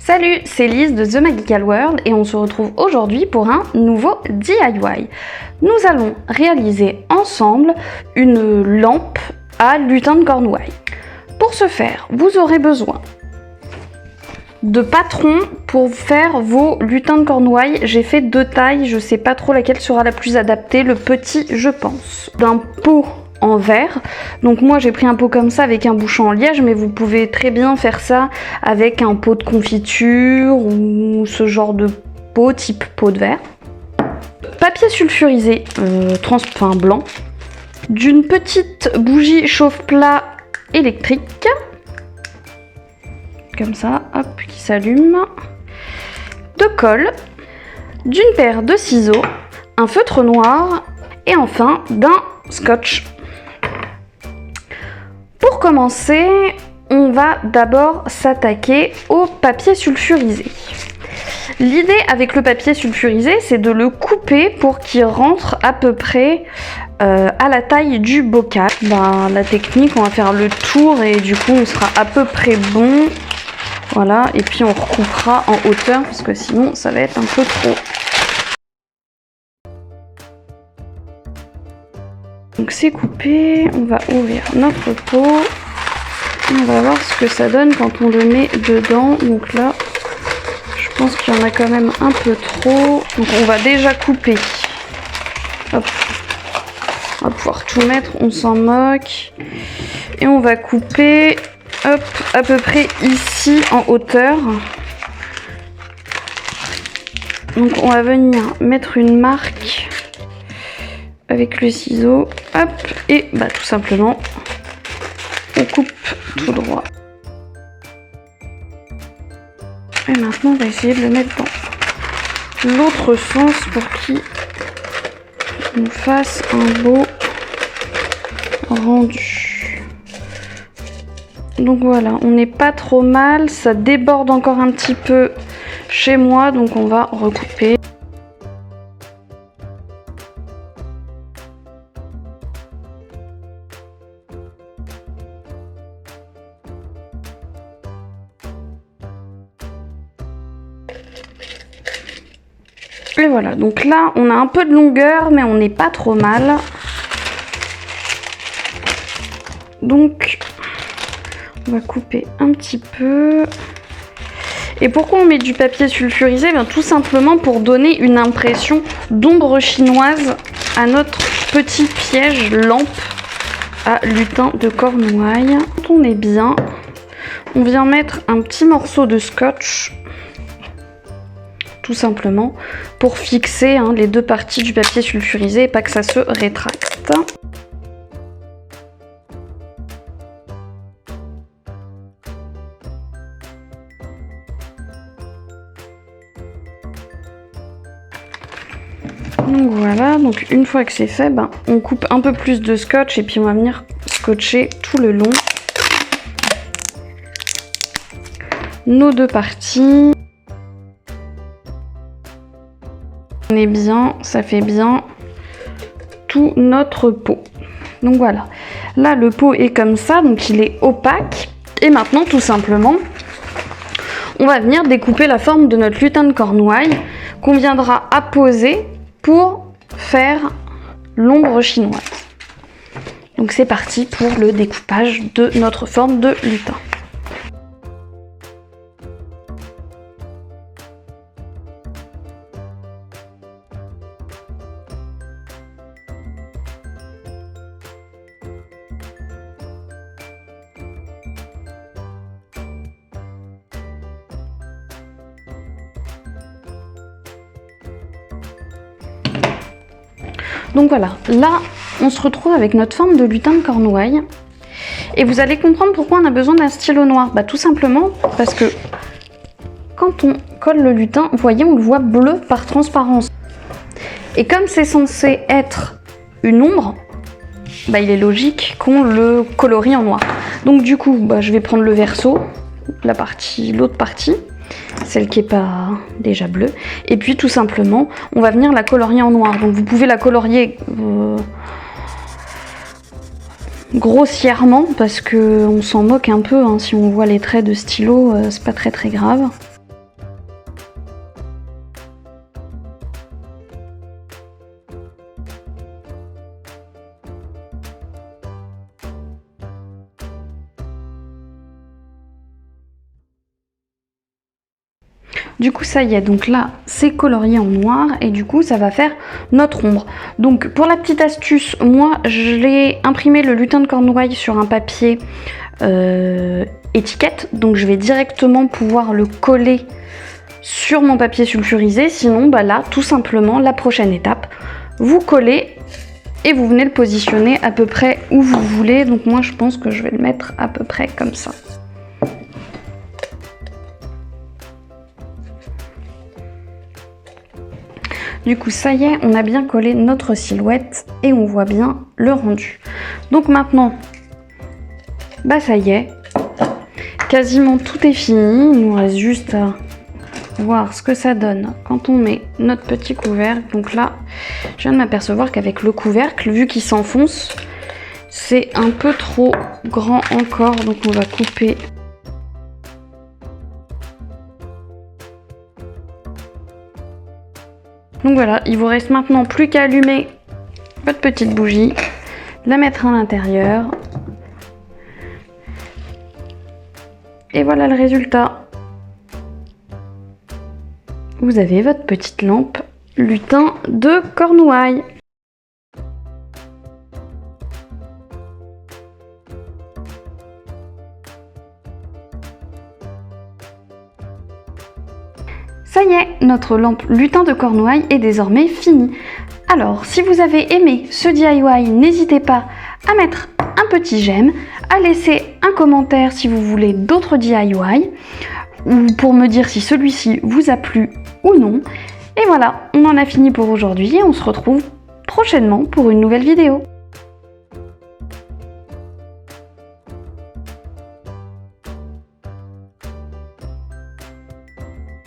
Salut, c'est Lise de The Magical World et on se retrouve aujourd'hui pour un nouveau DIY. Nous allons réaliser ensemble une lampe à lutin de Cornouailles. Pour ce faire, vous aurez besoin de patrons pour faire vos lutins de Cornouailles. J'ai fait 2 tailles, je sais pas trop laquelle sera la plus adaptée, le petit je pense. D'un pot en verre, donc moi j'ai pris un pot comme ça avec un bouchon en liège, mais vous pouvez très bien faire ça avec un pot de confiture ou ce genre de pot type pot de verre. Papier sulfurisé blanc, d'une petite bougie chauffe-plat électrique, comme ça, hop, qui s'allume, de colle, d'une paire de ciseaux, un feutre noir et enfin d'un scotch. Pour commencer, on va d'abord s'attaquer au papier sulfurisé. L'idée avec le papier sulfurisé, c'est de le couper pour qu'il rentre à peu près à la taille du bocal. La technique, on va faire le tour et du coup on sera à peu près bon. Voilà, et puis on recoupera en hauteur parce que sinon ça va être un peu trop. Donc c'est coupé, on va ouvrir notre pot. On va voir ce que ça donne quand on le met dedans. Donc là, je pense qu'il y en a quand même un peu trop. Donc on va déjà couper. Hop. On va pouvoir tout mettre, on s'en moque. Et on va couper, hop, à peu près ici en hauteur. Donc on va venir mettre une marque avec le ciseau, hop, et tout simplement, on coupe tout droit. Et maintenant, on va essayer de le mettre dans l'autre sens pour qu'il nous fasse un beau rendu. Donc voilà, on n'est pas trop mal, ça déborde encore un petit peu chez moi, donc on va recouper. Et voilà, donc là on a un peu de longueur mais on n'est pas trop mal. Donc on va couper un petit peu. Et pourquoi on met du papier sulfurisé? Tout simplement pour donner une impression d'ombre chinoise à notre petit piège lampe à lutin de Cornouailles. Quand on est bien, on vient mettre un petit morceau de scotch, tout simplement, pour fixer les 2 parties du papier sulfurisé et pas que ça se rétracte. Donc voilà, donc une fois que c'est fait, on coupe un peu plus de scotch et puis on va venir scotcher tout le long nos 2 parties. On est bien, ça fait bien tout notre pot. Donc voilà, là le pot est comme ça, donc il est opaque. Et maintenant tout simplement, on va venir découper la forme de notre lutin de Cornouailles qu'on viendra apposer pour faire l'ombre chinoise. Donc c'est parti pour le découpage de notre forme de lutin. Donc voilà, là on se retrouve avec notre forme de lutin de Cornouailles. Et vous allez comprendre pourquoi on a besoin d'un stylo noir. Tout simplement parce que quand on colle le lutin, vous voyez, on le voit bleu par transparence. Et comme c'est censé être une ombre, il est logique qu'on le colorie en noir. Donc du coup, je vais prendre le verso, l'autre partie, celle qui n'est pas déjà bleue, et puis tout simplement on va venir la colorier en noir. Donc vous pouvez la colorier grossièrement parce que on s'en moque un peu si on voit les traits de stylo, c'est pas très grave. Du coup ça y est, donc là c'est colorié en noir et du coup ça va faire notre ombre. Donc pour la petite astuce, moi je l'ai imprimé le lutin de Cornouailles sur un papier étiquette, donc je vais directement pouvoir le coller sur mon papier sulfurisé. Sinon bah là tout simplement la prochaine étape, vous collez et vous venez le positionner à peu près où vous voulez. Donc moi je pense que je vais le mettre à peu près comme ça. Du coup ça y est, on a bien collé notre silhouette et on voit bien le rendu. Donc maintenant, bah ça y est, quasiment tout est fini. Il nous reste juste à voir ce que ça donne quand on met notre petit couvercle. Donc là, je viens de m'apercevoir qu'avec le couvercle, vu qu'il s'enfonce, c'est un peu trop grand encore. Donc on va couper. Donc voilà, il vous reste maintenant plus qu'à allumer votre petite bougie, la mettre à l'intérieur. Et voilà le résultat. Vous avez votre petite lampe lutin de Cornouailles. Ça y est, notre lampe lutin de Cornouailles est désormais finie. Alors, si vous avez aimé ce DIY, n'hésitez pas à mettre un petit j'aime, à laisser un commentaire si vous voulez d'autres DIY, ou pour me dire si celui-ci vous a plu ou non. Et voilà, on en a fini pour aujourd'hui et on se retrouve prochainement pour une nouvelle vidéo.